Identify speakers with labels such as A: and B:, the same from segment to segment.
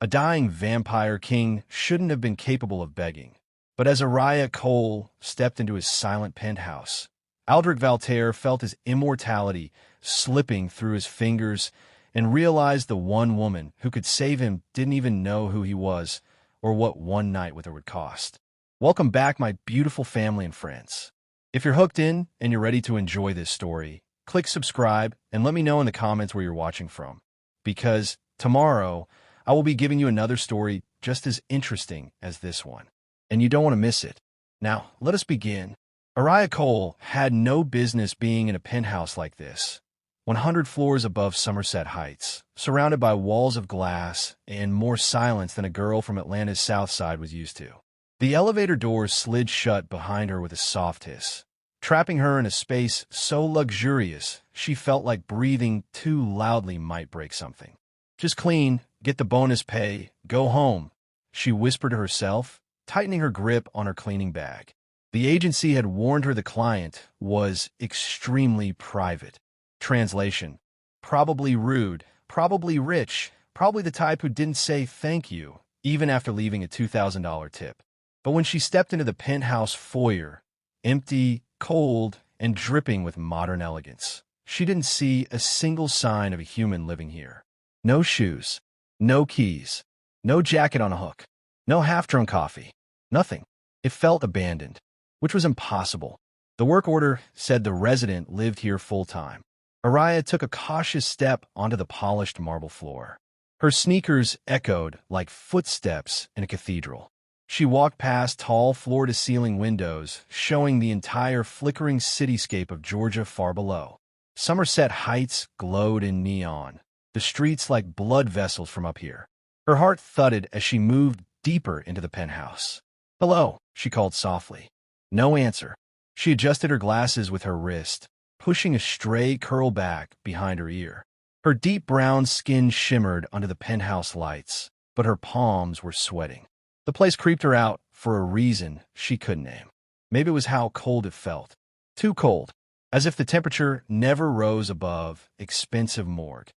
A: A dying vampire king shouldn't have been capable of begging. But as Araya Cole stepped into his silent penthouse, Aldric Valtair felt his immortality slipping through his fingers and realized the one woman who could save him didn't even know who he was or what one night with her would cost. Welcome back, my beautiful family and friends. If you're hooked in and you're ready to enjoy this story, click subscribe and let me know in the comments where you're watching from. Because tomorrow, I will be giving you another story just as interesting as this one, and you don't want to miss it. Now, let us begin. Araya Cole had no business being in a penthouse like this, 100 floors above Somerset Heights, surrounded by walls of glass and more silence than a girl from Atlanta's South Side was used to. The elevator doors slid shut behind her with a soft hiss, trapping her in a space so luxurious she felt like breathing too loudly might break something. Just clean, get the bonus pay, go home, she whispered to herself, tightening her grip on her cleaning bag. The agency had warned her the client was extremely private. Translation: probably rude, probably rich, probably the type who didn't say thank you, even after leaving a $2,000 tip. But when she stepped into the penthouse foyer, empty, cold, and dripping with modern elegance, she didn't see a single sign of a human living here. No shoes, no keys, no jacket on a hook, no half-drunk coffee, nothing. It felt abandoned, which was impossible. The work order said the resident lived here full-time. Araya took a cautious step onto the polished marble floor. Her sneakers echoed like footsteps in a cathedral. She walked past tall floor-to-ceiling windows, showing the entire flickering cityscape of Georgia far below. Somerset Heights glowed in neon, the streets like blood vessels from up here. Her heart thudded as she moved deeper into the penthouse. "Hello," she called softly. No answer. She adjusted her glasses with her wrist, pushing a stray curl back behind her ear. Her deep brown skin shimmered under the penthouse lights, but her palms were sweating. The place creeped her out for a reason she couldn't name. Maybe it was how cold it felt. Too cold, as if the temperature never rose above expensive morgue.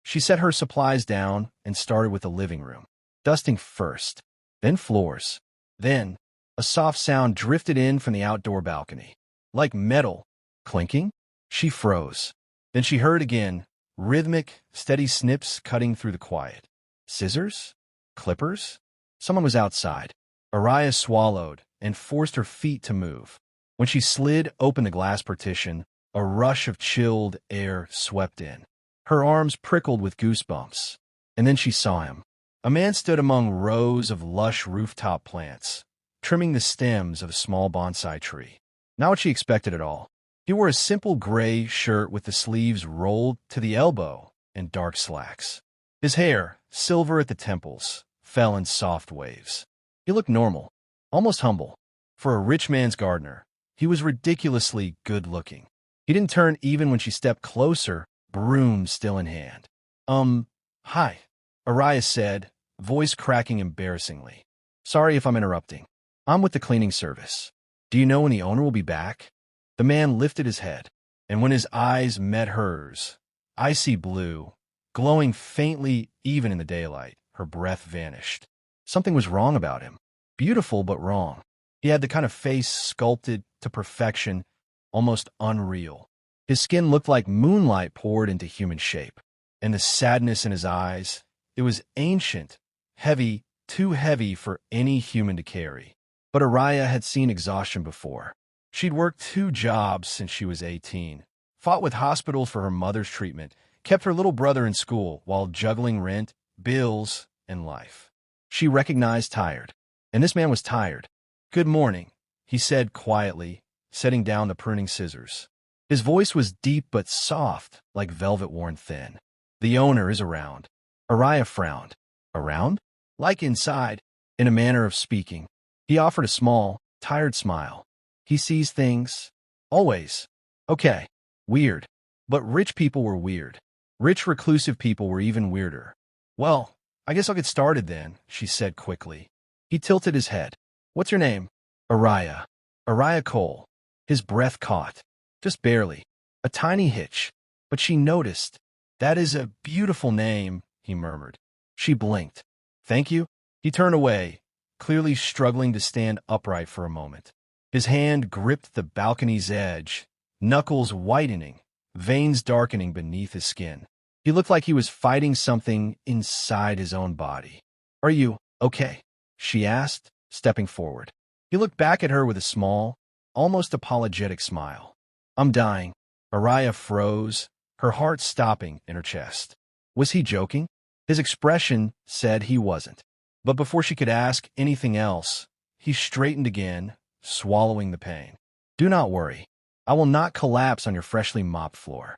A: She set her supplies down and started with the living room, dusting first, then floors. Then, a soft sound drifted in from the outdoor balcony. Like metal, clinking? She froze. Then she heard again, rhythmic, steady snips cutting through the quiet. Scissors? Clippers? Someone was outside. Araya swallowed and forced her feet to move. When she slid open the glass partition, a rush of chilled air swept in. Her arms prickled with goosebumps. And then she saw him. A man stood among rows of lush rooftop plants, trimming the stems of a small bonsai tree. Not what she expected at all. He wore a simple gray shirt with the sleeves rolled to the elbow and dark slacks. His hair, silver at the temples, fell in soft waves. He looked normal, almost humble. For a rich man's gardener, he was ridiculously good-looking. He didn't turn even when she stepped closer, broom still in hand. Hi, Araya said, voice cracking embarrassingly. Sorry if I'm interrupting. I'm with the cleaning service. Do you know when the owner will be back? The man lifted his head, and when his eyes met hers, icy blue, glowing faintly even in the daylight, her breath vanished. Something was wrong about him. Beautiful, but wrong. He had the kind of face sculpted to perfection, almost unreal. His skin looked like moonlight poured into human shape. And the sadness in his eyes, it was ancient, heavy, too heavy for any human to carry. But Araya had seen exhaustion before. She'd worked 2 jobs since she was 18, fought with hospitals for her mother's treatment, kept her little brother in school while juggling rent, bills, and life. She recognized tired, and this man was tired. "Good morning," he said quietly, setting down the pruning scissors. His voice was deep but soft, like velvet worn thin. "The owner is around." Araya frowned. "Around?" "Like inside," in a manner of speaking. He offered a small, tired smile. "He sees things. Always. Okay. Weird. But rich people were weird. Rich, reclusive people were even weirder." "Well, I guess I'll get started then," she said quickly. He tilted his head. "What's your name?" "Araya. Araya Cole." His breath caught. Just barely. A tiny hitch. But she noticed. "That is a beautiful name," he murmured. She blinked. Thank you. He turned away, clearly struggling to stand upright for a moment. His hand gripped the balcony's edge, knuckles whitening, veins darkening beneath his skin. He looked like he was fighting something inside his own body. Are you okay? She asked, stepping forward. He looked back at her with a small, almost apologetic smile. I'm dying. Araya froze, her heart stopping in her chest. Was he joking? His expression said he wasn't. But before she could ask anything else, he straightened again, swallowing the pain. Do not worry. I will not collapse on your freshly mopped floor.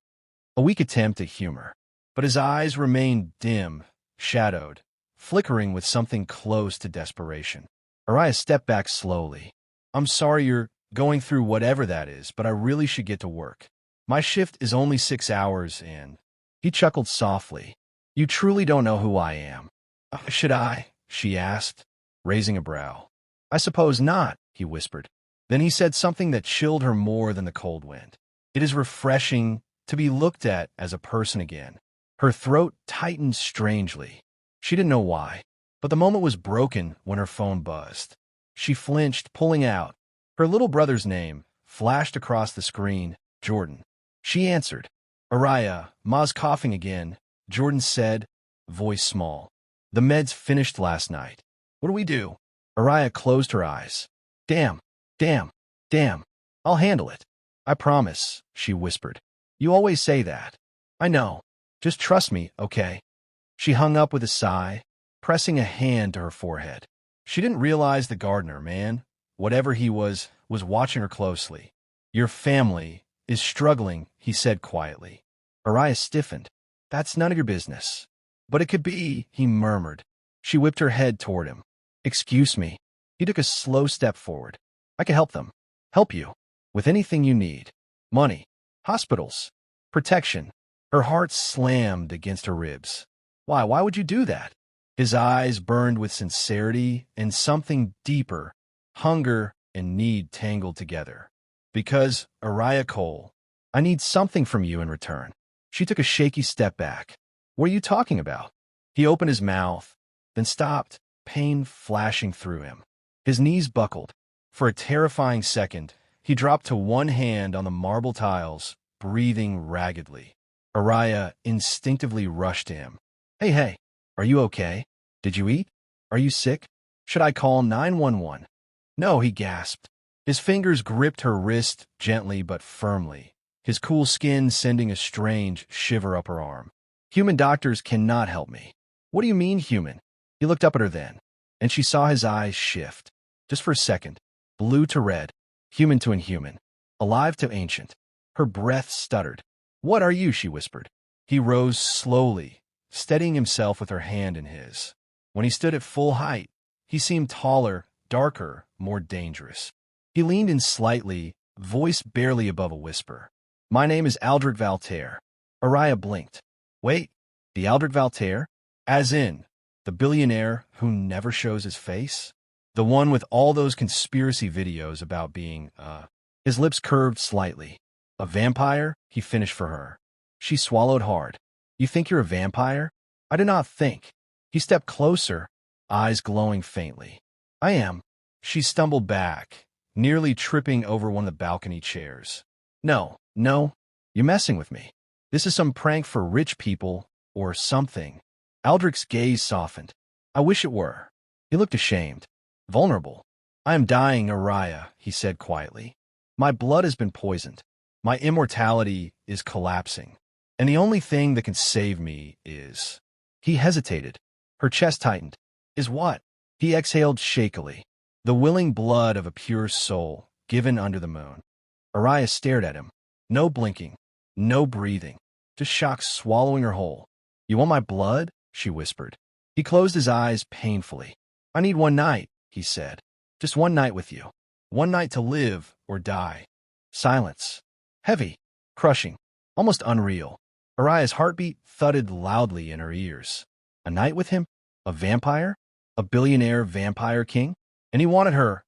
A: A weak attempt at humor. But his eyes remained dim, shadowed, flickering with something close to desperation. Araya stepped back slowly. I'm sorry you're going through whatever that is, but I really should get to work. My shift is only 6 hours in. He chuckled softly. You truly don't know who I am. Should I? She asked, raising a brow. I suppose not, he whispered. Then he said something that chilled her more than the cold wind. It is refreshing to be looked at as a person again. Her throat tightened strangely. She didn't know why, but the moment was broken when her phone buzzed. She flinched, pulling out. Her little brother's name flashed across the screen, Jordan. She answered. Araya, Ma's coughing again, Jordan said, voice small. The meds finished last night. What do we do? Araya closed her eyes. Damn. I'll handle it. I promise, she whispered. You always say that. I know. Just trust me, okay? She hung up with a sigh, pressing a hand to her forehead. She didn't realize the gardener, man, whatever he was watching her closely. Your family is struggling, he said quietly. Araya stiffened. That's none of your business. But it could be, he murmured. She whipped her head toward him. Excuse me. He took a slow step forward. I can help them. Help you. With anything you need. Money. Hospitals. Protection. Her heart slammed against her ribs. Why would you do that? His eyes burned with sincerity and something deeper, hunger and need tangled together. Because, Araya Cole, I need something from you in return. She took a shaky step back. What are you talking about? He opened his mouth, then stopped, pain flashing through him. His knees buckled. For a terrifying second, he dropped to one hand on the marble tiles, breathing raggedly. Araya instinctively rushed to him. Hey, are you okay? Did you eat? Are you sick? Should I call 911? No, he gasped. His fingers gripped her wrist gently but firmly, his cool skin sending a strange shiver up her arm. Human doctors cannot help me. What do you mean, human? He looked up at her then, and she saw his eyes shift. Just for a second, blue to red, human to inhuman, alive to ancient. Her breath stuttered. What are you? She whispered. He rose slowly, steadying himself with her hand in his. When he stood at full height, he seemed taller, darker, more dangerous. He leaned in slightly, voice barely above a whisper. My name is Aldric Valtair. Araya blinked. Wait, the Aldric Valtair? As in, the billionaire who never shows his face? The one with all those conspiracy videos about being, His lips curved slightly. A vampire? He finished for her. She swallowed hard. You think you're a vampire? I do not think. He stepped closer, eyes glowing faintly. I am. She stumbled back, nearly tripping over one of the balcony chairs. No, you're messing with me. This is some prank for rich people, or something. Aldric's gaze softened. I wish it were. He looked ashamed, vulnerable. I am dying, Araya, he said quietly. My blood has been poisoned. My immortality is collapsing. And the only thing that can save me is... He hesitated. Her chest tightened. Is what? He exhaled shakily. The willing blood of a pure soul, given under the moon. Araya stared at him. No blinking. No breathing. Just shock swallowing her whole. You want my blood? She whispered. He closed his eyes painfully. I need one night, he said. Just one night with you. One night to live or die. Silence. Heavy. Crushing. Almost unreal. Araya's heartbeat thudded loudly in her ears. A night with him? A vampire? A billionaire vampire king? And he wanted her,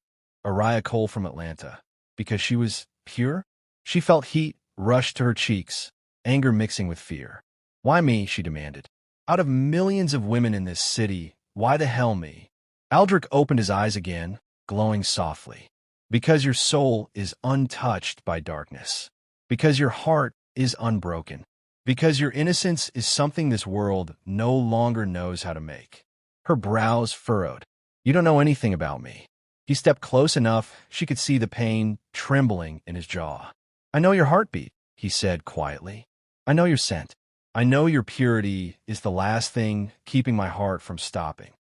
A: Araya Cole from Atlanta, because she was pure? She felt heat rush to her cheeks, anger mixing with fear. Why me? She demanded. Out of millions of women in this city, Why the hell me? Aldric opened his eyes again, glowing softly. Because your soul is untouched by darkness. Because your heart is unbroken. Because your innocence is something this world no longer knows how to make. Her brows furrowed. You don't know anything about me. He stepped close enough she could see the pain trembling in his jaw. I know your heartbeat, he said quietly. I know your scent. I know your purity is the last thing keeping my heart from stopping.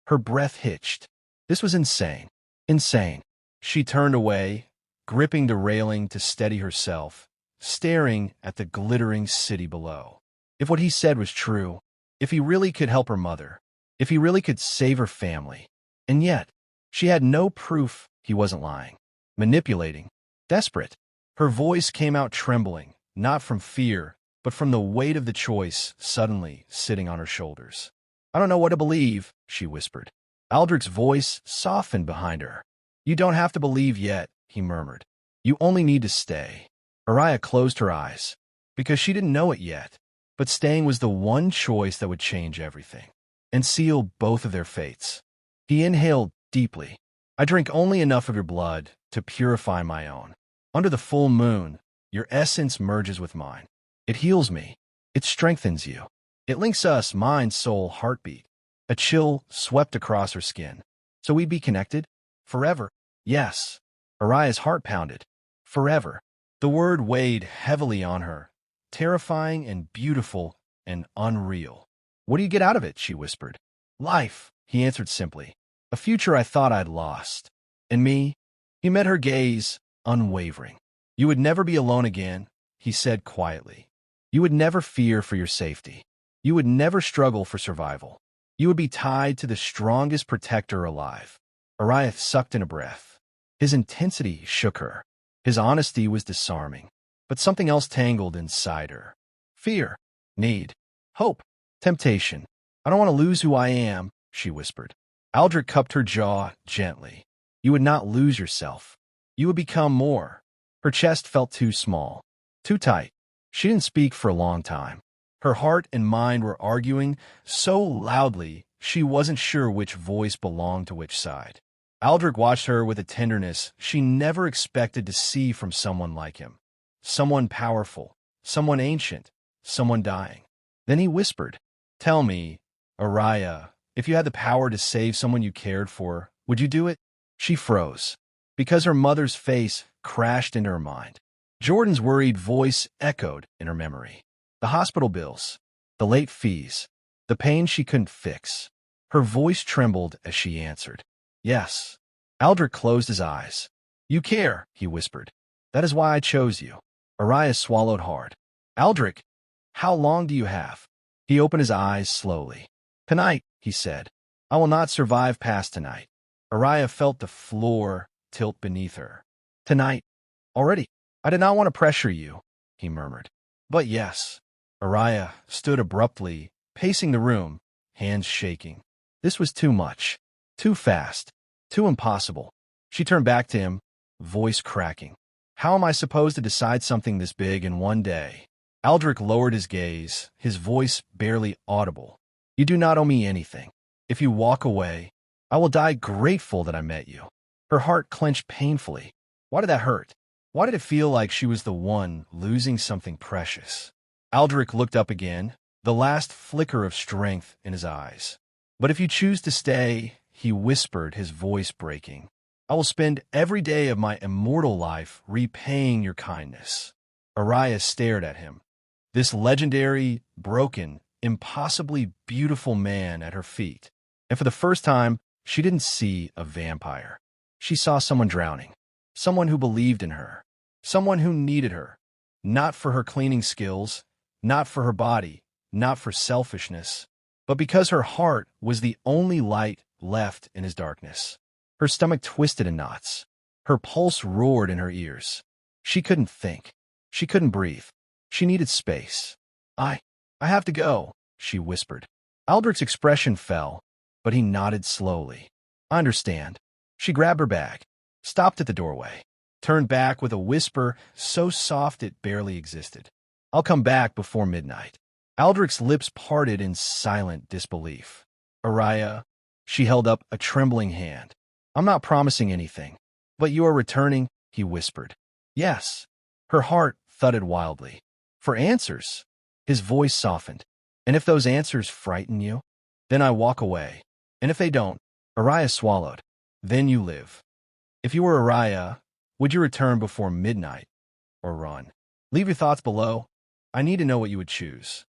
A: Her breath hitched. This was insane. Insane. She turned away, gripping the railing to steady herself, staring at the glittering city below. If what he said was true, if he really could help her mother, if he really could save her family, and yet, she had no proof he wasn't lying, manipulating, desperate. Her voice came out trembling, not from fear, but from the weight of the choice suddenly sitting on her shoulders. I don't know what to believe, she whispered. Aldric's voice softened behind her. You don't have to believe yet, he murmured. You only need to stay. Araya closed her eyes, because she didn't know it yet, but staying was the one choice that would change everything, and seal both of their fates. He inhaled deeply. I drink only enough of your blood to purify my own. Under the full moon, your essence merges with mine. It heals me. It strengthens you. It links us, mind, soul, heartbeat. A chill swept across her skin. So we'd be connected? Forever? Yes. Araya's heart pounded. Forever. The word weighed heavily on her, terrifying and beautiful and unreal. What do you get out of it? She whispered. Life, he answered simply. A future I thought I'd lost. And me? He met her gaze, unwavering. You would never be alone again, he said quietly. You would never fear for your safety. You would never struggle for survival. You would be tied to the strongest protector alive. Araya sucked in a breath. His intensity shook her. His honesty was disarming. But something else tangled inside her. Fear, need, hope, temptation. I don't want to lose who I am, she whispered. Aldric cupped her jaw gently. You would not lose yourself. You would become more. Her chest felt too small, too tight. She didn't speak for a long time. Her heart and mind were arguing so loudly she wasn't sure which voice belonged to which side. Aldric watched her with a tenderness she never expected to see from someone like him. Someone powerful, someone ancient, someone dying. Then he whispered, Tell me, Araya, if you had the power to save someone you cared for, would you do it? She froze, because her mother's face crashed into her mind. Jordan's worried voice echoed in her memory. The hospital bills, the late fees, the pain she couldn't fix. Her voice trembled as she answered. Yes. Aldric closed his eyes. You care, he whispered. That is why I chose you. Araya swallowed hard. Aldric, how long do you have? He opened his eyes slowly. Tonight, he said. I will not survive past tonight. Araya felt the floor tilt beneath her. Tonight. Already. I did not want to pressure you, he murmured. But yes. Araya stood abruptly, pacing the room, hands shaking. This was too much. Too fast. Too impossible. She turned back to him, voice cracking. How am I supposed to decide something this big in one day? Aldric lowered his gaze, his voice barely audible. You do not owe me anything. If you walk away, I will die grateful that I met you. Her heart clenched painfully. Why did that hurt? Why did it feel like she was the one losing something precious? Aldric looked up again, the last flicker of strength in his eyes. But if you choose to stay, he whispered, his voice breaking, I will spend every day of my immortal life repaying your kindness. Araya stared at him. This legendary, broken, impossibly beautiful man at her feet. And for the first time, she didn't see a vampire. She saw someone drowning. Someone who believed in her. Someone who needed her. Not for her cleaning skills, not for her body, not for selfishness, but because her heart was the only light left in his darkness. Her stomach twisted in knots. Her pulse roared in her ears. She couldn't think. She couldn't breathe. She needed space. I have to go, she whispered. Aldric's expression fell, but he nodded slowly. I understand. She grabbed her bag, stopped at the doorway, turned back with a whisper so soft it barely existed. I'll come back before midnight. Aldric's lips parted in silent disbelief. Araya, she held up a trembling hand. I'm not promising anything. But you are returning, he whispered. Yes. Her heart thudded wildly. For answers. His voice softened. And if those answers frighten you, then I walk away. And if they don't, Araya swallowed. Then you live. If you were Araya, would you return before midnight or run? Leave your thoughts below. I need to know what you would choose.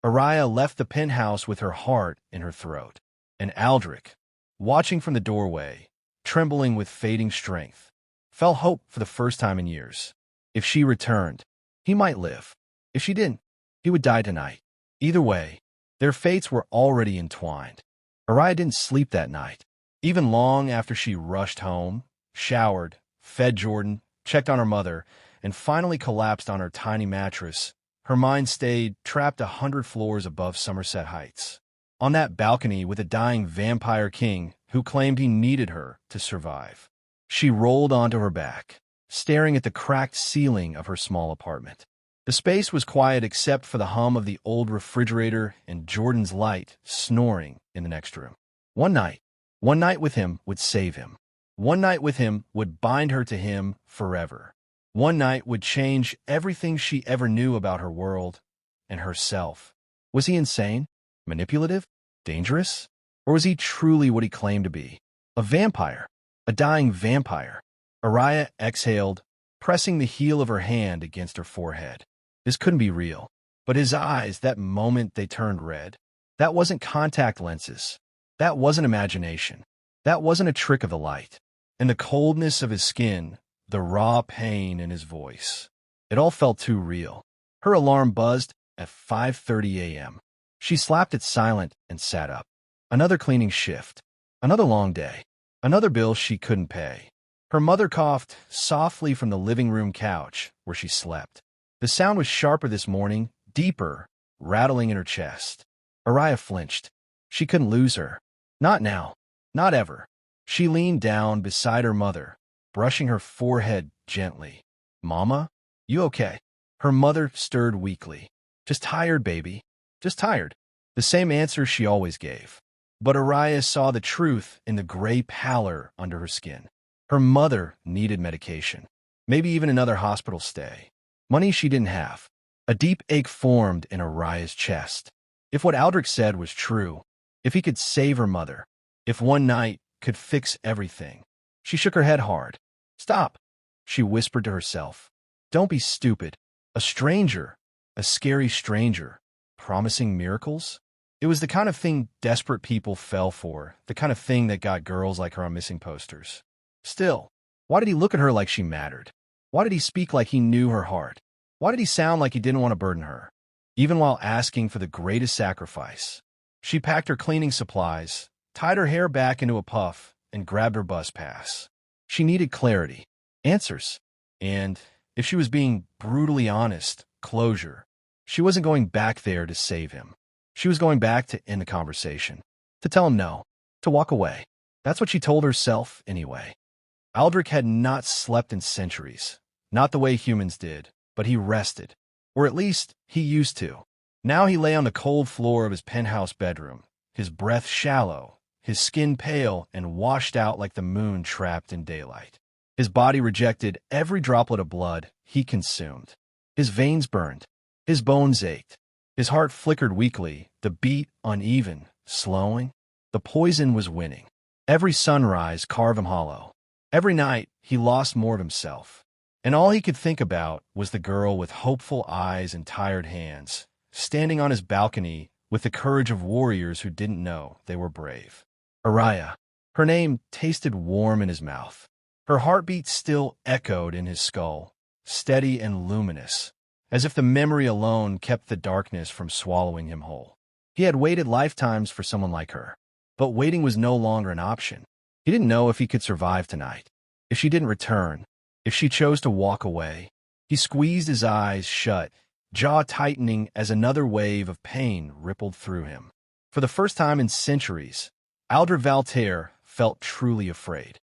A: Araya left the penthouse with her heart in her throat. And Aldric, watching from the doorway, trembling with fading strength, felt hope for the first time in years. If she returned, he might live. If she didn't, he would die tonight. Either way, their fates were already entwined. Araya didn't sleep that night, even long after she rushed home, showered, fed Jordan, checked on her mother, and finally collapsed on her tiny mattress. Her mind stayed trapped 100 floors above Somerset Heights, on that balcony with a dying vampire king who claimed he needed her to survive. She rolled onto her back, staring at the cracked ceiling of her small apartment. The space was quiet except for the hum of the old refrigerator and Jordan's light snoring in the next room. One night with him would save him. One night with him would bind her to him forever. One night would change everything she ever knew about her world and herself. Was he insane? Manipulative? Dangerous? Or was he truly what he claimed to be? A vampire. A dying vampire. Araya exhaled, pressing the heel of her hand against her forehead. This couldn't be real. But his eyes, that moment they turned red, that wasn't contact lenses. That wasn't imagination. That wasn't a trick of the light. And the coldness of his skin, the raw pain in his voice, it all felt too real. Her alarm buzzed at 5:30 a.m. She slapped it silent and sat up. Another cleaning shift. Another long day. Another bill she couldn't pay. Her mother coughed softly from the living room couch where she slept. The sound was sharper this morning, deeper, rattling in her chest. Araya flinched. She couldn't lose her. Not now. Not ever. She leaned down beside her mother, brushing her forehead gently. Mama? You okay? Her mother stirred weakly. Just tired, baby. Just tired. The same answer she always gave. But Araya saw the truth in the gray pallor under her skin. Her mother needed medication. Maybe even another hospital stay. Money she didn't have. A deep ache formed in Araya's chest. If what Aldric said was true, if he could save her mother, if one night could fix everything. She shook her head hard. Stop, she whispered to herself. Don't be stupid. A stranger, a scary stranger, promising miracles? It was the kind of thing desperate people fell for, the kind of thing that got girls like her on missing posters. Still, why did he look at her like she mattered? Why did he speak like he knew her heart? Why did he sound like he didn't want to burden her? Even while asking for the greatest sacrifice. She packed her cleaning supplies, tied her hair back into a puff, and grabbed her bus pass. She needed clarity, answers, and, if she was being brutally honest, closure. She wasn't going back there to save him. She was going back to end the conversation, to tell him no, to walk away. That's what she told herself anyway. Aldric had not slept in centuries, not the way humans did, but he rested, or at least he used to. Now he lay on the cold floor of his penthouse bedroom, his breath shallow, his skin pale and washed out like the moon trapped in daylight. His body rejected every droplet of blood he consumed. His veins burned, his bones ached, his heart flickered weakly, the beat uneven, slowing. The poison was winning. Every sunrise carved him hollow. Every night he lost more of himself. And all he could think about was the girl with hopeful eyes and tired hands, standing on his balcony with the courage of warriors who didn't know they were brave. Araya. Her name tasted warm in his mouth. Her heartbeat still echoed in his skull, steady and luminous, as if the memory alone kept the darkness from swallowing him whole. He had waited lifetimes for someone like her, but waiting was no longer an option. He didn't know if he could survive tonight, if she didn't return, if she chose to walk away. He squeezed his eyes shut, jaw tightening as another wave of pain rippled through him. For the first time in centuries, Aldric Valtair felt truly afraid.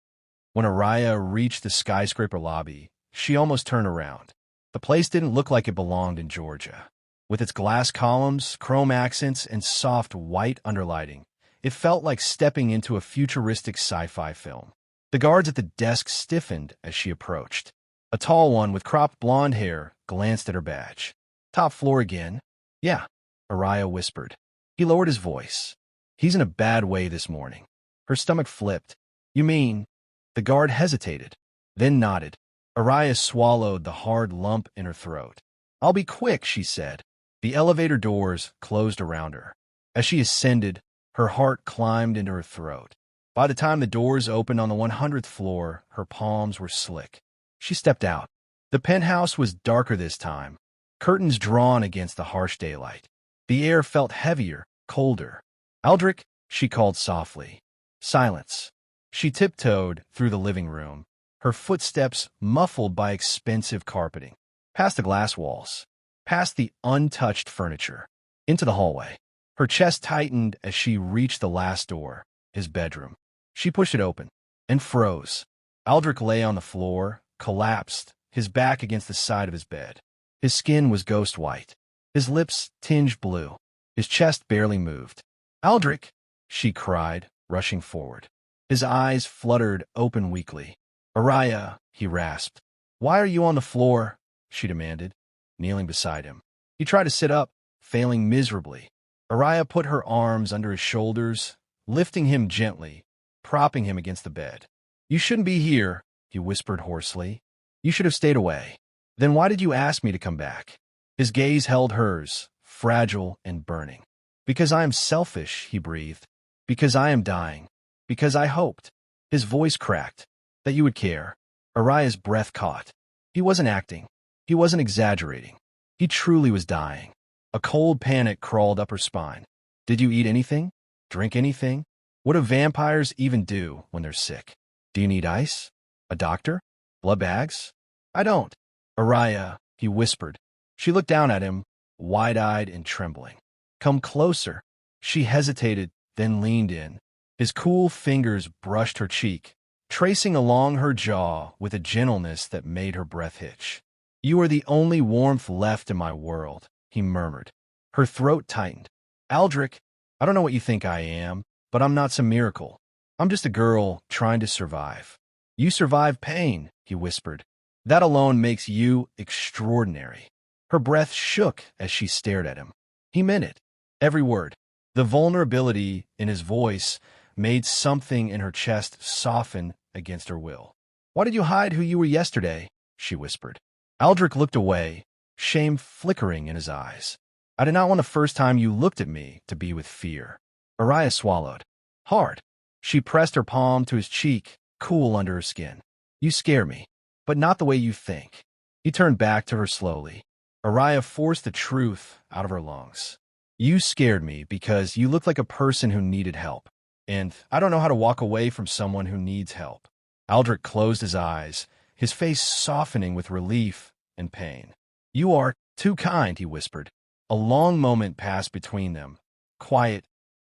A: When Araya reached the skyscraper lobby, she almost turned around. The place didn't look like it belonged in Georgia. With its glass columns, chrome accents, and soft white underlighting, It felt like stepping into a futuristic sci-fi film. The guards at the desk stiffened as she approached. A tall one with cropped blonde hair glanced at her badge. "Top floor again?" "Yeah," Araya whispered. He lowered his voice. "He's in a bad way this morning." Her stomach flipped. "You mean?" The guard hesitated, then nodded. Araya swallowed the hard lump in her throat. "I'll be quick," she said. The elevator doors closed around her. As she ascended, her heart climbed into her throat. By the time the doors opened on the 100th floor, her palms were slick. She stepped out. The penthouse was darker this time, curtains drawn against the harsh daylight. The air felt heavier, colder. "Aldric," she called softly. Silence. She tiptoed through the living room, her footsteps muffled by expensive carpeting, past the glass walls, past the untouched furniture, into the hallway. Her chest tightened as she reached the last door, his bedroom. She pushed it open and froze. Aldric lay on the floor, collapsed, his back against the side of his bed. His skin was ghost white, his lips tinged blue, his chest barely moved. "Aldric!" she cried, rushing forward. His eyes fluttered open weakly. "Araya," he rasped. "Why are you on the floor?" she demanded, kneeling beside him. He tried to sit up, failing miserably. Araya put her arms under his shoulders, lifting him gently, propping him against the bed. "You shouldn't be here," he whispered hoarsely. "You should have stayed away." "Then why did you ask me to come back?" His gaze held hers, fragile and burning. "Because I am selfish," he breathed. "Because I am dying. Because I hoped." His voice cracked. "That you would care." Araya's breath caught. He wasn't acting. He wasn't exaggerating. He truly was dying. A cold panic crawled up her spine. "Did you eat anything? Drink anything? What do vampires even do when they're sick? Do you need ice? A doctor? Blood bags?" "I don't." "Araya," he whispered. She looked down at him, wide-eyed and trembling. "Come closer." She hesitated, then leaned in. His cool fingers brushed her cheek, tracing along her jaw with a gentleness that made her breath hitch. "You are the only warmth left in my world," he murmured. Her throat tightened. "Aldric, I don't know what you think I am, but I'm not some miracle. I'm just a girl trying to survive." "You survive pain," he whispered. "That alone makes you extraordinary." Her breath shook as she stared at him. He meant it, every word. The vulnerability in his voice made something in her chest soften against her will. "Why did you hide who you were yesterday?" she whispered. Aldric looked away, shame flickering in his eyes. "I did not want the first time you looked at me to be with fear." Araya swallowed. Hard. She pressed her palm to his cheek, cool under her skin. "You scare me, but not the way you think." He turned back to her slowly. Araya forced the truth out of her lungs. "You scared me because you looked like a person who needed help. And I don't know how to walk away from someone who needs help." Aldric closed his eyes, his face softening with relief and pain. "You are too kind," he whispered. A long moment passed between them, quiet,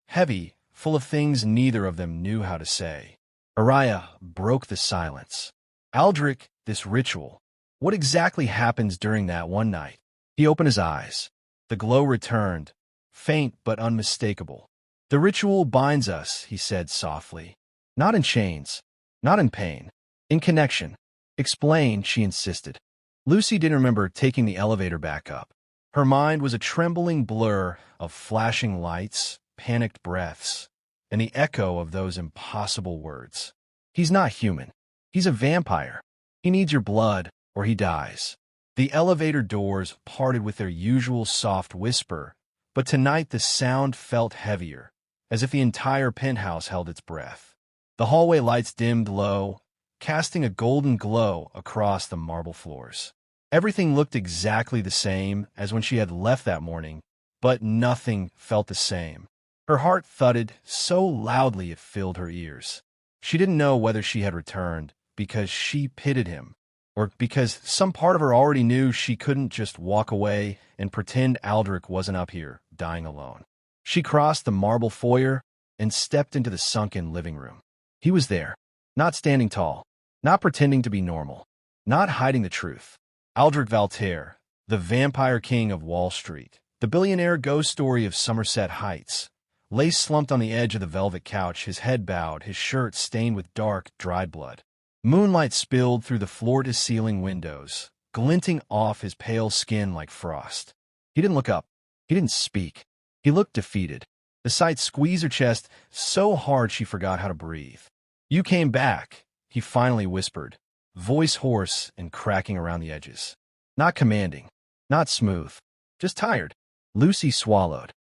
A: heavy, full of things neither of them knew how to say. Araya broke the silence. "Aldric, this ritual. What exactly happens during that one night?" He opened his eyes. The glow returned, faint but unmistakable. "The ritual binds us," he said softly. "Not in chains, not in pain, in connection." "Explain," she insisted. Lucy didn't remember taking the elevator back up. Her mind was a trembling blur of flashing lights, panicked breaths, and the echo of those impossible words. "He's not human. He's a vampire. He needs your blood, or he dies." The elevator doors parted with their usual soft whisper, but tonight the sound felt heavier, as if the entire penthouse held its breath. The hallway lights dimmed low, casting a golden glow across the marble floors. Everything looked exactly the same as when she had left that morning, but nothing felt the same. Her heart thudded so loudly it filled her ears. She didn't know whether she had returned because she pitied him, or because some part of her already knew she couldn't just walk away and pretend Aldric wasn't up here, dying alone. She crossed the marble foyer and stepped into the sunken living room. He was there, not standing tall, not pretending to be normal, not hiding the truth. Aldric Valtair, the vampire king of Wall Street, the billionaire ghost story of Somerset Heights, lay slumped on the edge of the velvet couch, his head bowed, his shirt stained with dark, dried blood. Moonlight spilled through the floor-to-ceiling windows, glinting off his pale skin like frost. He didn't look up. He didn't speak. He looked defeated. The sight squeezed her chest so hard she forgot how to breathe. "You came back," he finally whispered, voice hoarse and cracking around the edges. Not commanding, not smooth, just tired. Lucy swallowed.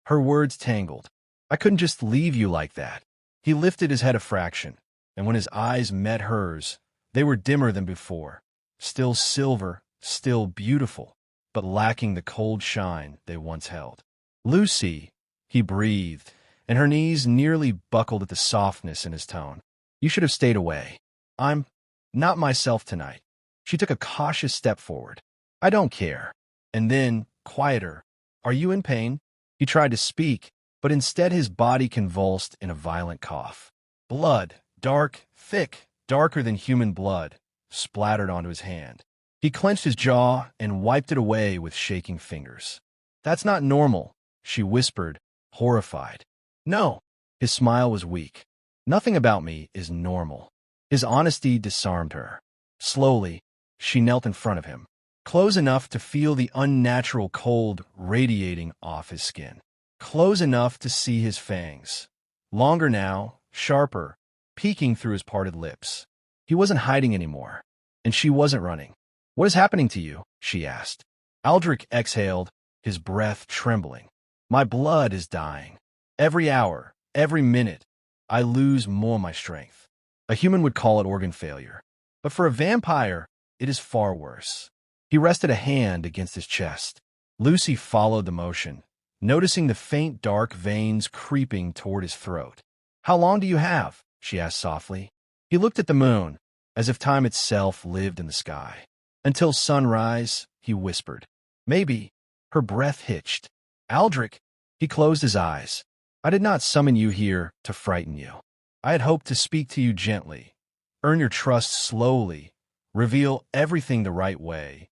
A: Her words tangled. "I couldn't just leave you like that." He lifted his head a fraction, and when his eyes met hers, they were dimmer than before. Still silver, still beautiful, but lacking the cold shine they once held. "Lucy," he breathed, and her knees nearly buckled at the softness in his tone. "You should have stayed away. I'm not myself tonight." She took a cautious step forward. "I don't care." And then, quieter, "Are you in pain?" He tried to speak, but instead his body convulsed in a violent cough. Blood, dark, thick, darker than human blood, splattered onto his hand. He clenched his jaw and wiped it away with shaking fingers. "That's not normal," she whispered, horrified. "No." His smile was weak. "Nothing about me is normal." His honesty disarmed her. Slowly, she knelt in front of him, close enough to feel the unnatural cold radiating off his skin, close enough to see his fangs, longer now, sharper, peeking through his parted lips. He wasn't hiding anymore, and she wasn't running. "What is happening to you?" she asked. Aldric exhaled, his breath trembling. "My blood is dying. Every hour, every minute, I lose more of my strength." A human would call it organ failure, but for a vampire, it is far worse. He rested a hand against his chest. Lucy followed the motion, noticing the faint dark veins creeping toward his throat. "How long do you have?" she asked softly. He looked at the moon, as if time itself lived in the sky. "Until sunrise," he whispered. "Maybe." Her breath hitched. "Aldric." He closed his eyes. "I did not summon you here to frighten you. I had hoped to speak to you gently, earn your trust slowly, reveal everything the right way.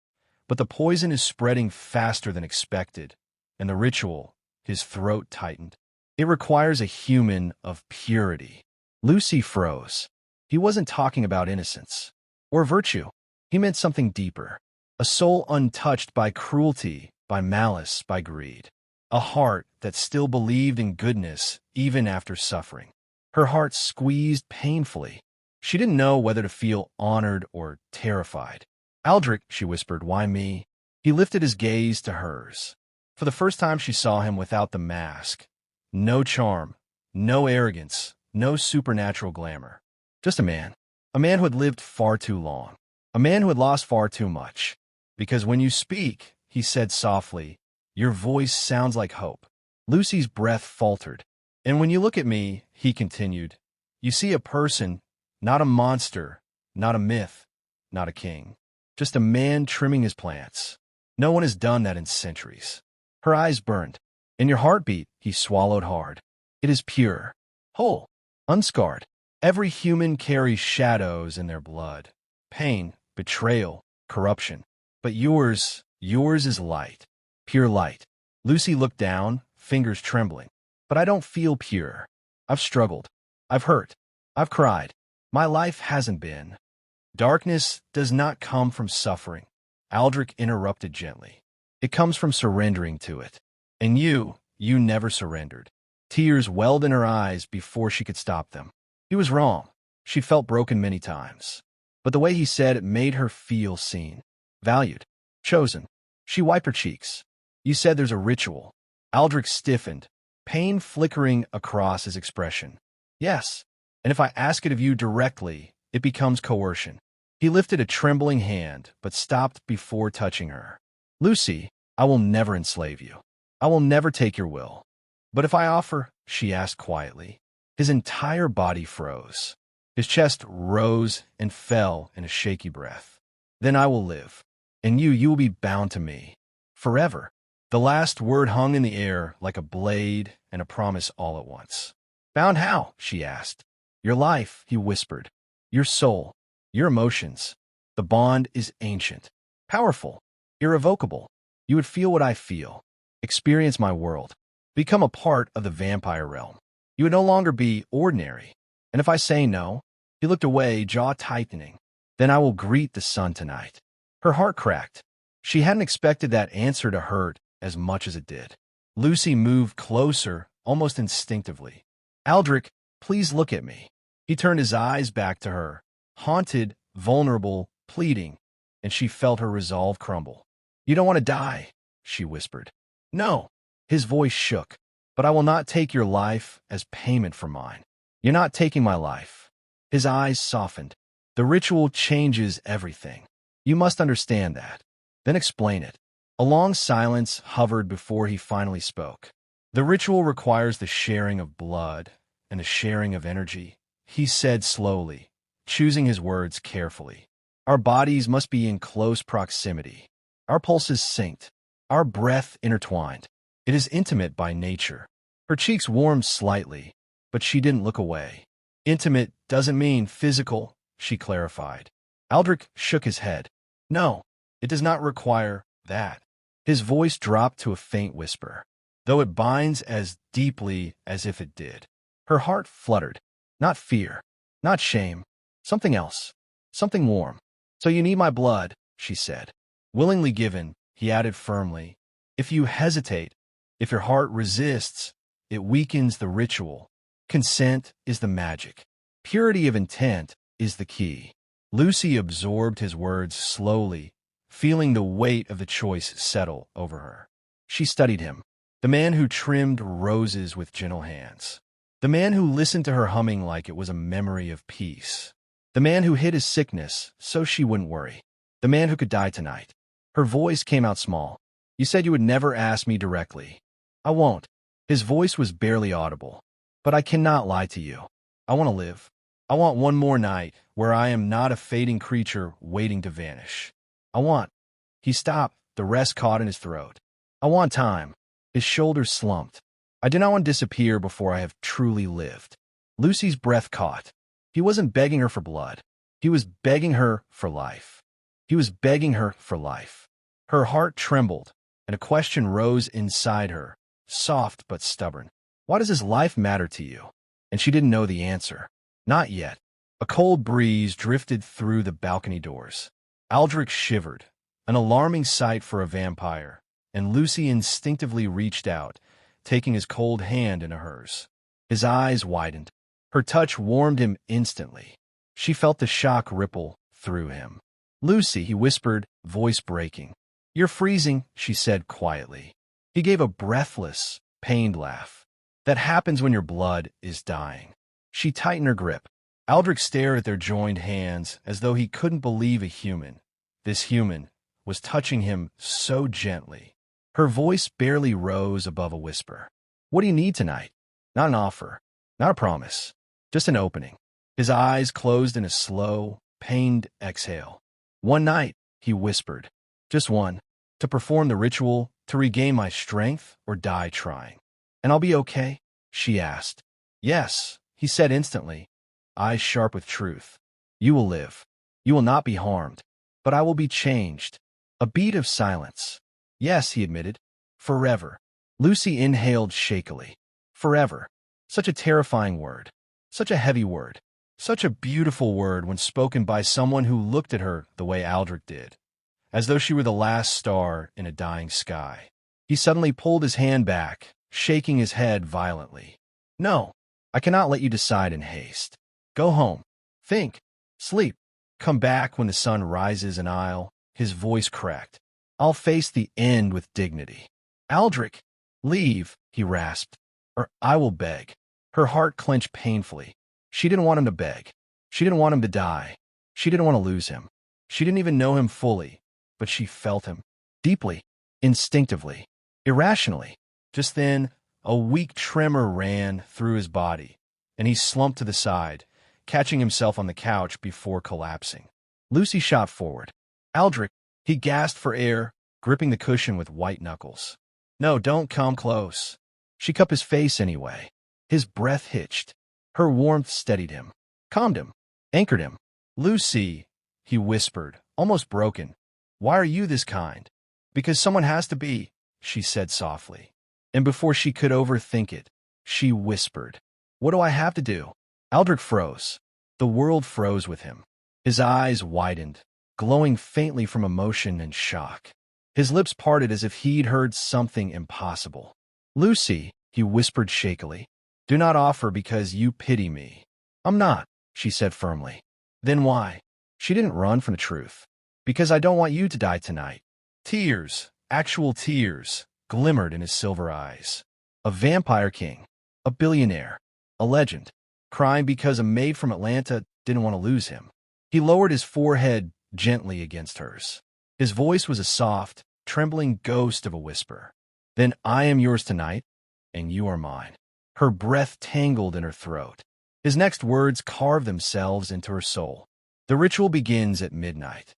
A: But the poison is spreading faster than expected, and the ritual," his throat tightened, "it requires a human of purity." Lucy froze. He wasn't talking about innocence or virtue. He meant something deeper. A soul untouched by cruelty, by malice, by greed. A heart that still believed in goodness even after suffering. Her heart squeezed painfully. She didn't know whether to feel honored or terrified. "Aldric," she whispered, "why me?" He lifted his gaze to hers. For the first time she saw him without the mask. No charm, no arrogance, no supernatural glamour. Just a man. A man who had lived far too long. A man who had lost far too much. "Because when you speak," he said softly, "your voice sounds like hope." Lucy's breath faltered. "And when you look at me," he continued, "you see a person, not a monster, not a myth, not a king. Just a man trimming his plants. No one has done that in centuries." Her eyes burned. "In your heartbeat," he swallowed hard. "It is pure, whole, unscarred. Every human carries shadows in their blood. Pain, betrayal, corruption. But yours is light. Pure light." Lucy looked down, fingers trembling. "But I don't feel pure. I've struggled. I've hurt. I've cried. My life hasn't been." "Darkness does not come from suffering," Aldric interrupted gently. "It comes from surrendering to it. And you never surrendered." Tears welled in her eyes before she could stop them. He was wrong. She felt broken many times. But the way he said it made her feel seen, valued, chosen. She wiped her cheeks. "You said there's a ritual." Aldric stiffened, pain flickering across his expression. "Yes, and if I ask it of you directly, it becomes coercion." He lifted a trembling hand, but stopped before touching her. "Lucy, I will never enslave you. I will never take your will." "But if I offer," she asked quietly. His entire body froze. His chest rose and fell in a shaky breath. "Then I will live, and you will be bound to me. Forever." The last word hung in the air like a blade and a promise all at once. "Bound how?" she asked. "Your life," he whispered. "Your soul. Your emotions. The bond is ancient, powerful, irrevocable. You would feel what I feel. Experience my world. become a part of the vampire realm. You would no longer be ordinary. And if I say no, he looked away, jaw tightening, then I will greet the sun tonight. Her heart cracked. She hadn't expected that answer to hurt as much as it did. Lucy moved closer, almost instinctively. Aldric, please look at me. He turned his eyes back to her, haunted, vulnerable, pleading, and she felt her resolve crumble. You don't want to die, she whispered. No. His voice shook. But I will not take your life as payment for mine. You're not taking my life. His eyes softened. The ritual changes everything. You must understand that. Then explain it. A long silence hovered before he finally spoke. The ritual requires the sharing of blood and the sharing of energy, he said slowly, choosing his words carefully. Our bodies must be in close proximity. Our pulses synced. Our breath intertwined. It is intimate by nature. Her cheeks warmed slightly, but she didn't look away. Intimate doesn't mean physical, she clarified. Aldric shook his head. No, it does not require that. His voice dropped to a faint whisper, though it binds as deeply as if it did. Her heart fluttered. Not fear, not shame, something else, something warm. So you need my blood, she said. Willingly given, he added firmly. If you hesitate, if your heart resists, it weakens the ritual. Consent is the magic. Purity of intent is the key. Lucy absorbed his words slowly, feeling the weight of the choice settle over her. She studied him, the man who trimmed roses with gentle hands, the man who listened to her humming like it was a memory of peace, the man who hid his sickness so she wouldn't worry, the man who could die tonight. Her voice came out small. You said you would never ask me directly. I won't. His voice was barely audible. But I cannot lie to you. I want to live. I want one more night where I am not a fading creature waiting to vanish. I want. He stopped, the rest caught in his throat. I want time. His shoulders slumped. I do not want to disappear before I have truly lived. Lucy's breath caught. He wasn't begging her for blood. He was begging her for life. He was begging her for life. Her heart trembled, and a question rose inside her, soft but stubborn. Why does his life matter to you? And she didn't know the answer. Not yet. A cold breeze drifted through the balcony doors. Aldric shivered, an alarming sight for a vampire, and Lucy instinctively reached out, taking his cold hand into hers. His eyes widened. Her touch warmed him instantly. She felt the shock ripple through him. Lucy, he whispered, voice breaking. You're freezing, she said quietly. He gave a breathless, pained laugh. That happens when your blood is dying. She tightened her grip. Aldric stared at their joined hands as though he couldn't believe a human, this human, was touching him so gently. Her voice barely rose above a whisper. What do you need tonight? Not an offer, not a promise, just an opening. His eyes closed in a slow, pained exhale. One night, he whispered. Just one. To perform the ritual, to regain my strength, or die trying. And I'll be okay? She asked. Yes, he said instantly, eyes sharp with truth. You will live. You will not be harmed. But I will be changed. A beat of silence. Yes, he admitted. Forever. Lucy inhaled shakily. Forever. Such a terrifying word. Such a heavy word. Such a beautiful word when spoken by someone who looked at her the way Aldric did, as though she were the last star in a dying sky. He suddenly pulled his hand back, shaking his head violently. No, I cannot let you decide in haste. Go home. Think. Sleep. Come back when the sun rises and his voice cracked. I'll face the end with dignity. Aldric, leave, he rasped, or I will beg. Her heart clenched painfully. She didn't want him to beg. She didn't want him to die. She didn't want to lose him. She didn't even know him fully, but she felt him. Deeply. Instinctively. Irrationally. Just then, a weak tremor ran through his body, and he slumped to the side, catching himself on the couch before collapsing. Lucy shot forward. Aldric, he gasped for air, gripping the cushion with white knuckles. No, don't come close. She cupped his face anyway. His breath hitched. Her warmth steadied him, calmed him, anchored him. Lucy, he whispered, almost broken. Why are you this kind? Because someone has to be, she said softly. And before she could overthink it, she whispered, "What do I have to do?" Aldric froze. The world froze with him. His eyes widened, glowing faintly from emotion and shock. His lips parted as if he'd heard something impossible. "Lucy," he whispered shakily, "do not offer because you pity me." "I'm not," she said firmly. "Then why?" She didn't run from the truth. "Because I don't want you to die tonight." Tears, actual tears, glimmered in his silver eyes. A vampire king, a billionaire, a legend, crying because a maid from Atlanta didn't want to lose him. He lowered his forehead gently against hers. His voice was a soft, trembling ghost of a whisper. "Then I am yours tonight, and you are mine." Her breath tangled in her throat. His next words carved themselves into her soul. "The ritual begins at midnight."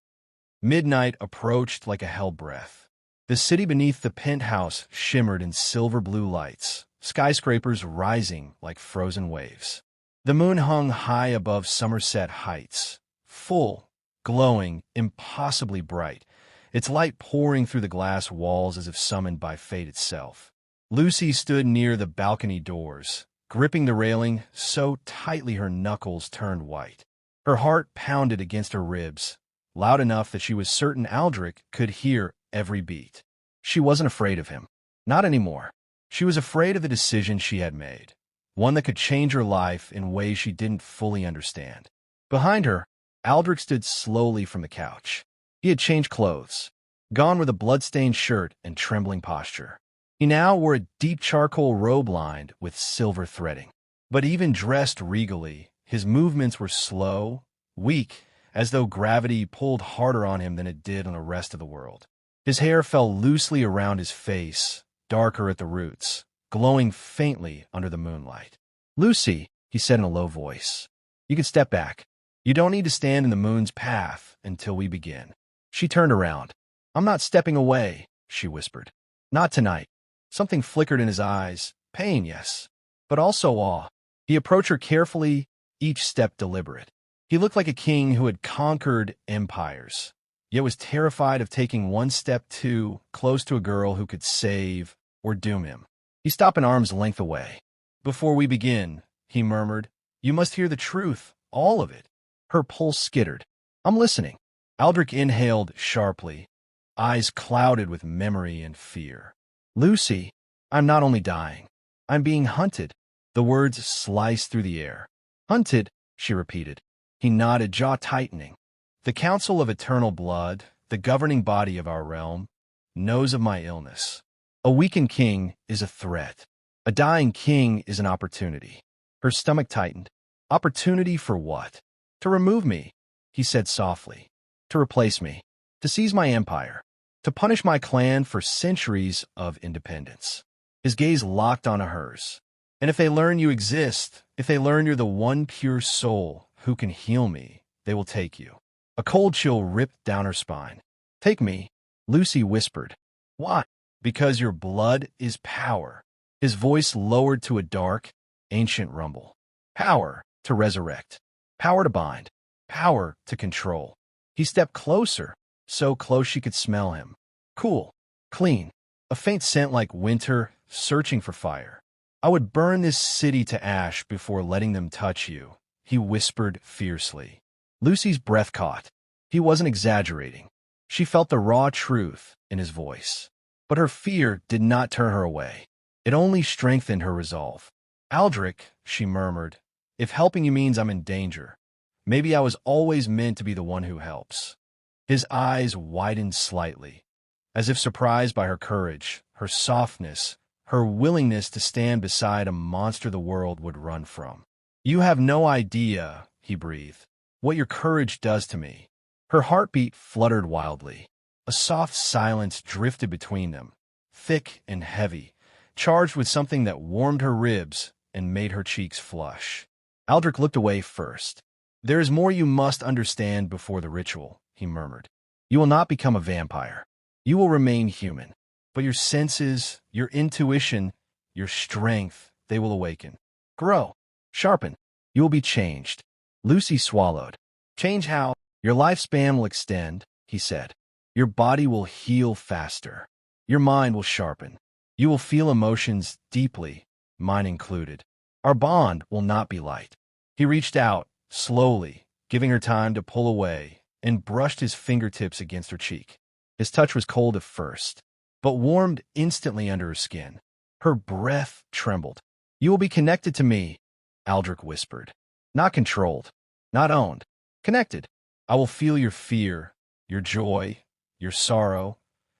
A: Midnight approached like a hell breath. The city beneath the penthouse shimmered in silver blue lights, skyscrapers rising like frozen waves. The moon hung high above Somerset heights, full, glowing, impossibly bright, its light pouring through the glass walls as if summoned by fate itself. Lucy stood near the balcony doors, gripping the railing so tightly her knuckles turned white. Her heart pounded against her ribs, loud enough that she was certain Aldric could hear every beat. She wasn't afraid of him. Not anymore. She was afraid of the decision she had made, one that could change her life in ways she didn't fully understand. Behind her, Aldric stood slowly from the couch. He had changed clothes, gone with a blood-stained shirt and trembling posture. He now wore a deep charcoal robe lined with silver threading. But even dressed regally, his movements were slow, weak, as though gravity pulled harder on him than it did on the rest of the world. His hair fell loosely around his face, darker at the roots, glowing faintly under the moonlight. "Lucy," he said in a low voice, "you can step back. You don't need to stand in the moon's path until we begin." She turned around. "I'm not stepping away," she whispered. "Not tonight." Something flickered in his eyes. Pain, yes, but also awe. He approached her carefully, each step deliberate. He looked like a king who had conquered empires, yet was terrified of taking one step too close to a girl who could save or doom him. He stopped an arm's length away. "Before we begin," he murmured, "you must hear the truth, all of it." Her pulse skittered. "I'm listening." Aldric inhaled sharply, eyes clouded with memory and fear. "Lucy, I'm not only dying. I'm being hunted." The words sliced through the air. "Hunted," she repeated. He nodded, jaw tightening. "The Council of Eternal Blood, the governing body of our realm, knows of my illness. A weakened king is a threat. A dying king is an opportunity." Her stomach tightened. "Opportunity for what?" "To remove me," he said softly. "To replace me. To seize my empire. To punish my clan for centuries of independence." His gaze locked onto hers. "And if they learn you exist, if they learn you're the one pure soul who can heal me, they will take you." A cold chill ripped down her spine. "Take me," Lucy whispered. "Why?" "Because your blood is power." His voice lowered to a dark, ancient rumble. "Power to resurrect. Power to bind. Power to control." He stepped closer, so close she could smell him. Cool, clean, a faint scent like winter searching for fire. "I would burn this city to ash before letting them touch you," he whispered fiercely. Lucy's breath caught. He wasn't exaggerating. She felt the raw truth in his voice. But her fear did not turn her away. It only strengthened her resolve. "Aldric," she murmured, "if helping you means I'm in danger, maybe I was always meant to be the one who helps." His eyes widened slightly, as if surprised by her courage, her softness, her willingness to stand beside a monster the world would run from. "You have no idea," he breathed, "what your courage does to me." Her heartbeat fluttered wildly. A soft silence drifted between them, thick and heavy, charged with something that warmed her ribs and made her cheeks flush. Aldric looked away first. "There is more you must understand before the ritual," he murmured. "You will not become a vampire. You will remain human. But your senses, your intuition, your strength, they will awaken. Grow. Sharpen. You will be changed." Lucy swallowed. "Change how?" "Your lifespan will extend," he said. "Your body will heal faster. Your mind will sharpen. You will feel emotions deeply, mine included. Our bond will not be light. He reached out, slowly, giving her time to pull away, and brushed his fingertips against her cheek. His touch was cold at first, but warmed instantly under her skin. Her breath trembled. You will be connected to me, Aldric whispered. Not controlled, not owned, connected. I will feel your fear, your joy, your sorrow,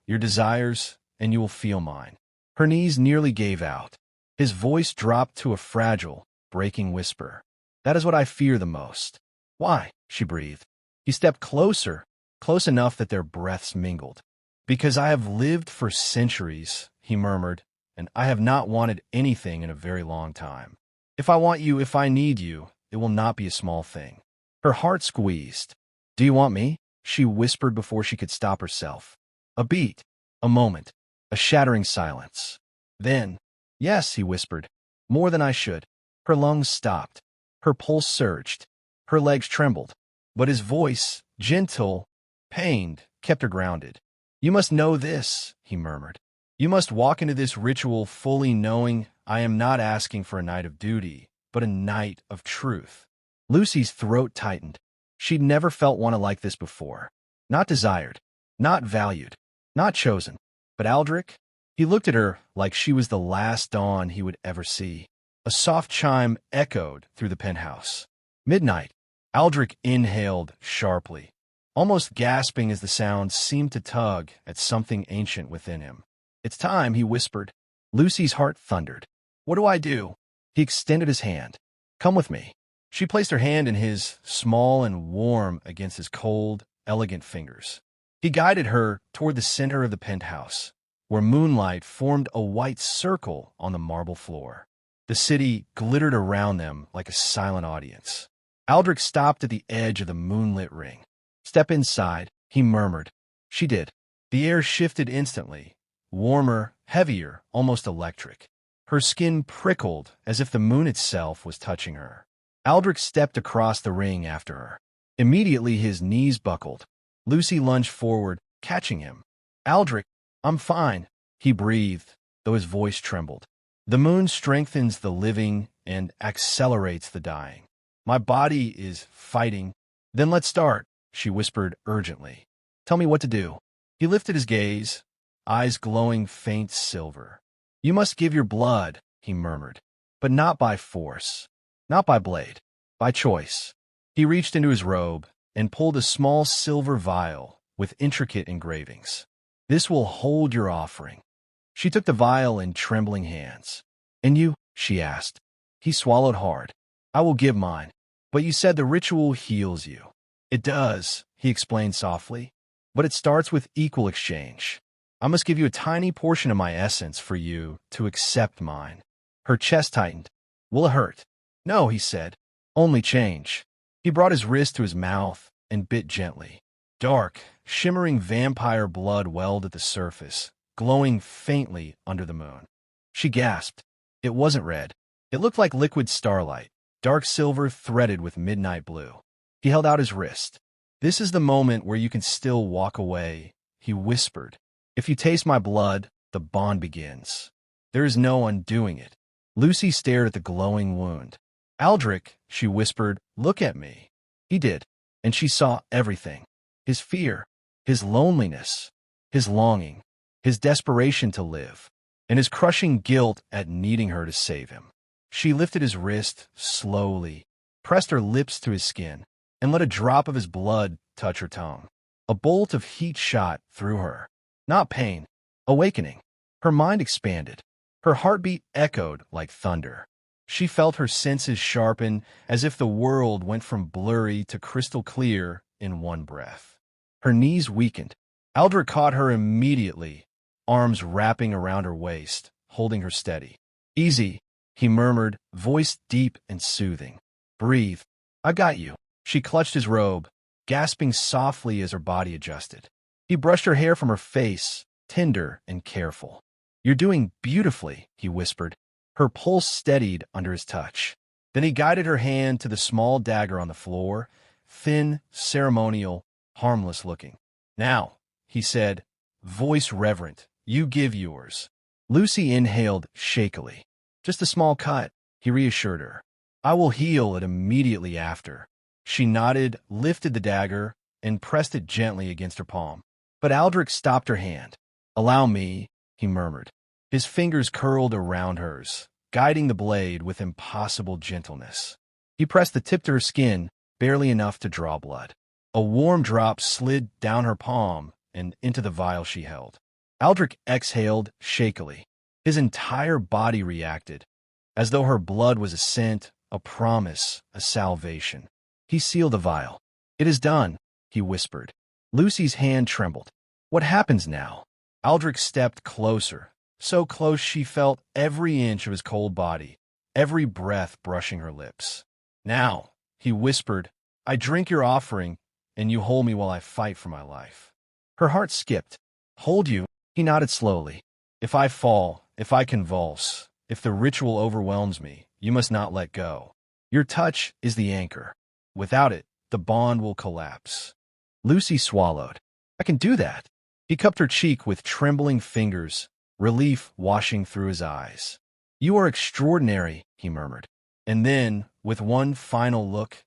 A: your desires, and you will feel mine. Her knees nearly gave out. His voice dropped to a fragile, breaking whisper. That is what I fear the most. Why? She breathed. He stepped closer, close enough that their breaths mingled. Because I have lived for centuries, he murmured, and I have not wanted anything in a very long time. If I want you, if I need you, it will not be a small thing. Her heart squeezed. Do you want me? She whispered before she could stop herself. A beat, a moment, a shattering silence. Then, yes, he whispered, more than I should. Her lungs stopped. Her pulse surged. Her legs trembled. But his voice, gentle, pained, kept her grounded. You must know this, he murmured. You must walk into this ritual fully knowing I am not asking for a night of duty, but a night of truth. Lucy's throat tightened. She'd never felt one like this before. Not desired, not valued, not chosen. But Aldric? He looked at her like she was the last dawn he would ever see. A soft chime echoed through the penthouse. Midnight. Aldric inhaled sharply, almost gasping as the sound seemed to tug at something ancient within him. It's time, he whispered. Lucy's heart thundered. What do I do? He extended his hand. Come with me. She placed her hand in his, small and warm against his cold, elegant fingers. He guided her toward the center of the penthouse, where moonlight formed a white circle on the marble floor. The city glittered around them like a silent audience. Aldric stopped at the edge of the moonlit ring. Step inside, he murmured. She did. The air shifted instantly, warmer, heavier, almost electric. Her skin prickled as if the moon itself was touching her. Aldric stepped across the ring after her. Immediately his knees buckled. Lucy lunged forward, catching him. Aldric, I'm fine, he breathed, though his voice trembled. The moon strengthens the living and accelerates the dying. My body is fighting. Then let's start, she whispered urgently. Tell me what to do. He lifted his gaze, eyes glowing faint silver. You must give your blood, he murmured, but not by force, not by blade, by choice. He reached into his robe and pulled a small silver vial with intricate engravings. This will hold your offering. She took the vial in trembling hands. And you? She asked. He swallowed hard. I will give mine. But you said the ritual heals you. It does, he explained softly. But it starts with equal exchange. I must give you a tiny portion of my essence for you to accept mine. Her chest tightened. Will it hurt? No, he said. Only change. He brought his wrist to his mouth and bit gently. Dark, shimmering vampire blood welled at the surface, glowing faintly under the moon. She gasped. It wasn't red. It looked like liquid starlight, dark silver threaded with midnight blue. He held out his wrist. This is the moment where you can still walk away, he whispered. If you taste my blood, the bond begins. There is no undoing it. Lucy stared at the glowing wound. Aldric, she whispered, look at me. He did, and she saw everything. His fear, his loneliness, his longing, his desperation to live, and his crushing guilt at needing her to save him. She lifted his wrist slowly, pressed her lips to his skin, and let a drop of his blood touch her tongue. A bolt of heat shot through her. Not pain, awakening. Her mind expanded. Her heartbeat echoed like thunder. She felt her senses sharpen as if the world went from blurry to crystal clear in one breath. Her knees weakened. Aldric caught her immediately, arms wrapping around her waist, holding her steady. Easy, he murmured, voice deep and soothing. Breathe. I got you. She clutched his robe, gasping softly as her body adjusted. He brushed her hair from her face, tender and careful. You're doing beautifully, he whispered. Her pulse steadied under his touch. Then he guided her hand to the small dagger on the floor, thin, ceremonial, harmless looking. Now, he said, voice reverent, you give yours. Lucy inhaled shakily. Just a small cut, he reassured her. I will heal it immediately after. She nodded, lifted the dagger, and pressed it gently against her palm. But Aldric stopped her hand. Allow me, he murmured. His fingers curled around hers, guiding the blade with impossible gentleness. He pressed the tip to her skin, barely enough to draw blood. A warm drop slid down her palm and into the vial she held. Aldric exhaled shakily. His entire body reacted, as though her blood was a scent, a promise, a salvation. He sealed the vial. It is done, he whispered. Lucy's hand trembled. What happens now? Aldric stepped closer, so close she felt every inch of his cold body, every breath brushing her lips. Now, he whispered, I drink your offering, and you hold me while I fight for my life. Her heart skipped. Hold you? He nodded slowly. If I fall, if I convulse, if the ritual overwhelms me, you must not let go. Your touch is the anchor. Without it, the bond will collapse. Lucy swallowed. I can do that. He cupped her cheek with trembling fingers, relief washing through his eyes. You are extraordinary, he murmured. And then, with one final look,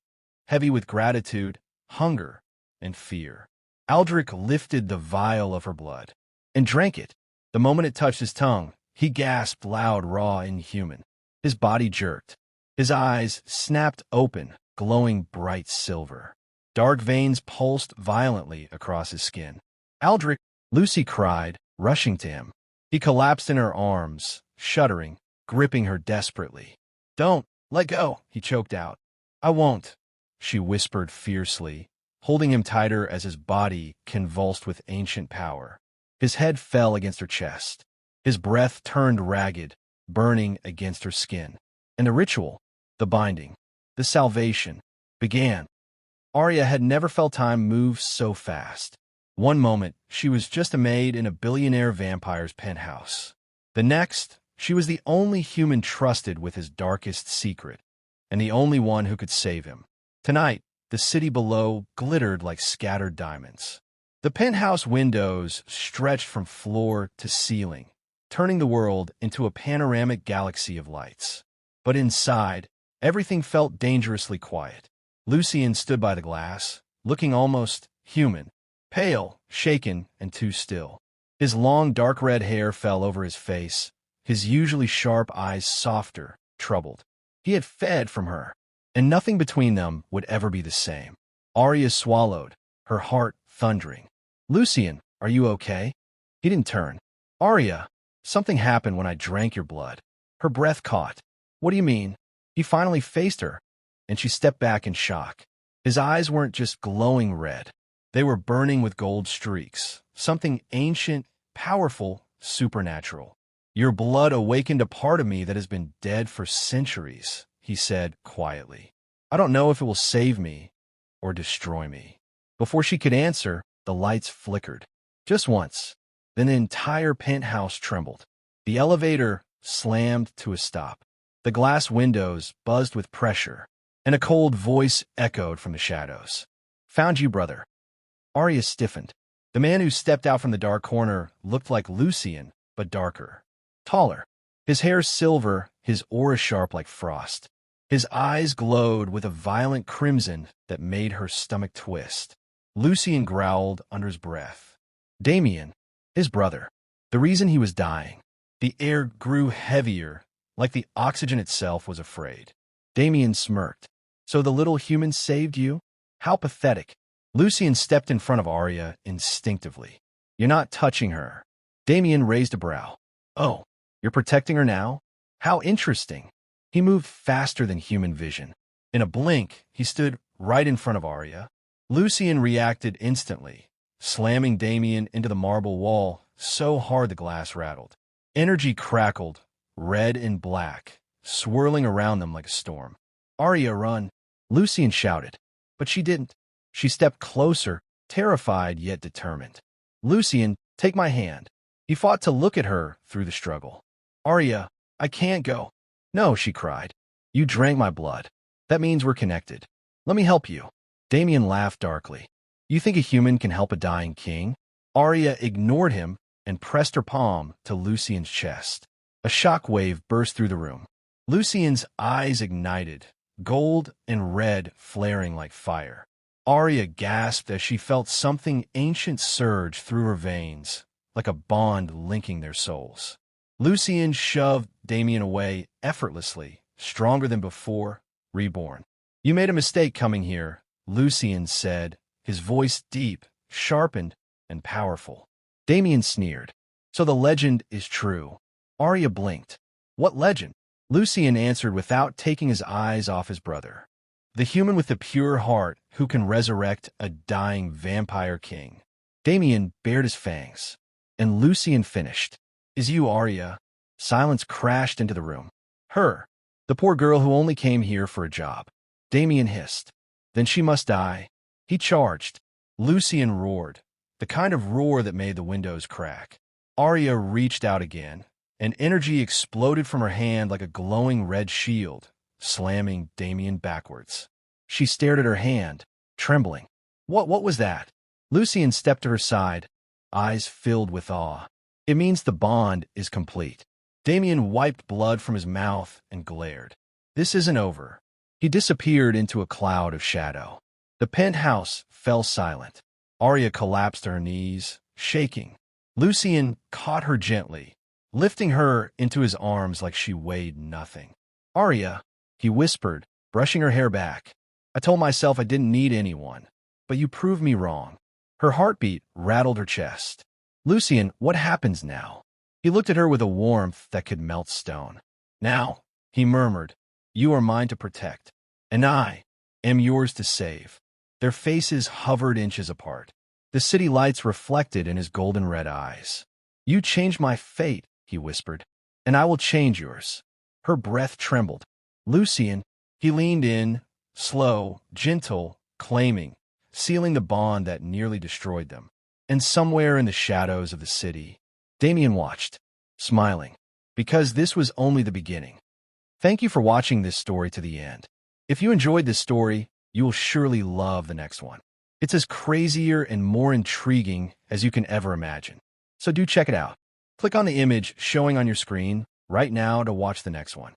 A: heavy with gratitude, hunger, and fear, Aldric lifted the vial of her blood and drank it. The moment it touched his tongue, he gasped loud, raw, inhuman. His body jerked. His eyes snapped open, glowing bright silver. Dark veins pulsed violently across his skin. Aldric, Lucy cried, rushing to him. He collapsed in her arms, shuddering, gripping her desperately. Don't, let go, he choked out. I won't, she whispered fiercely, holding him tighter as his body convulsed with ancient power. His head fell against her chest. His breath turned ragged, burning against her skin. And the ritual, the binding, the salvation, began. Arya had never felt time move so fast. One moment, she was just a maid in a billionaire vampire's penthouse. The next, she was the only human trusted with his darkest secret, and the only one who could save him. Tonight, the city below glittered like scattered diamonds. The penthouse windows stretched from floor to ceiling, turning the world into a panoramic galaxy of lights. But inside, everything felt dangerously quiet. Lucian stood by the glass, looking almost human, pale, shaken, and too still. His long, dark red hair fell over his face, his usually sharp eyes softer, troubled. He had fed from her, and nothing between them would ever be the same. Arya swallowed, her heart thundering. Lucian, are you okay? He didn't turn. Arya, something happened when I drank your blood. Her breath caught. What do you mean? He finally faced her, and she stepped back in shock. His eyes weren't just glowing red. They were burning with gold streaks, something ancient, powerful, supernatural. Your blood awakened a part of me that has been dead for centuries, he said quietly. I don't know if it will save me or destroy me. Before she could answer, the lights flickered. Just once. Then the entire penthouse trembled. The elevator slammed to a stop. The glass windows buzzed with pressure, and a cold voice echoed from the shadows. Found you, brother. Arya stiffened. The man who stepped out from the dark corner looked like Lucian, but darker. Taller. His hair silver, his aura sharp like frost. His eyes glowed with a violent crimson that made her stomach twist. Lucian growled under his breath. Damien, his brother. The reason he was dying. The air grew heavier, like the oxygen itself was afraid. Damien smirked. So the little human saved you? How pathetic. Lucian stepped in front of Arya instinctively. You're not touching her. Damien raised a brow. Oh, you're protecting her now? How interesting. He moved faster than human vision. In a blink, he stood right in front of Arya. Lucian reacted instantly, slamming Damien into the marble wall so hard the glass rattled. Energy crackled, red and black, swirling around them like a storm. Arya, run! Lucian shouted, but she didn't. She stepped closer, terrified yet determined. Lucian, take my hand. He fought to look at her through the struggle. Arya, I can't go. No, she cried. You drank my blood. That means we're connected. Let me help you. Damien laughed darkly. You think a human can help a dying king? Arya ignored him and pressed her palm to Lucien's chest. A shock wave burst through the room. Lucien's eyes ignited, gold and red flaring like fire. Arya gasped as she felt something ancient surge through her veins, like a bond linking their souls. Lucien shoved Damien away effortlessly, stronger than before, reborn. "You made a mistake coming here," Lucien said, his voice deep, sharpened, and powerful. Damien sneered. "So the legend is true." Arya blinked. "What legend?" Lucien answered without taking his eyes off his brother. "The human with the pure heart who can resurrect a dying vampire king." Damien bared his fangs, and Lucien finished. "Is you Arya?" Silence crashed into the room. "Her. The poor girl who only came here for a job." Damien hissed. "Then she must die." He charged. Lucien roared, the kind of roar that made the windows crack. Arya reached out again, and energy exploded from her hand like a glowing red shield, slamming Damien backwards. She stared at her hand, trembling. What was that?" Lucien stepped to her side, eyes filled with awe. "It means the bond is complete." Damien wiped blood from his mouth and glared. "This isn't over." He disappeared into a cloud of shadow. The penthouse fell silent. Arya collapsed to her knees, shaking. Lucien caught her gently, lifting her into his arms like she weighed nothing. "Arya," he whispered, brushing her hair back. "I told myself I didn't need anyone, but you proved me wrong." Her heartbeat rattled her chest. "Lucien, what happens now?" He looked at her with a warmth that could melt stone. "Now," he murmured, "you are mine to protect, and I am yours to save." Their faces hovered inches apart. The city lights reflected in his golden red eyes. "You changed my fate," he whispered, "and I will change yours." Her breath trembled. "Lucien," he leaned in, slow, gentle, claiming, sealing the bond that nearly destroyed them. And somewhere in the shadows of the city, Damien watched, smiling, because this was only the beginning. Thank you for watching this story to the end. If you enjoyed this story, you will surely love the next one. It's as crazier and more intriguing as you can ever imagine. So do check it out. Click on the image showing on your screen right now to watch the next one.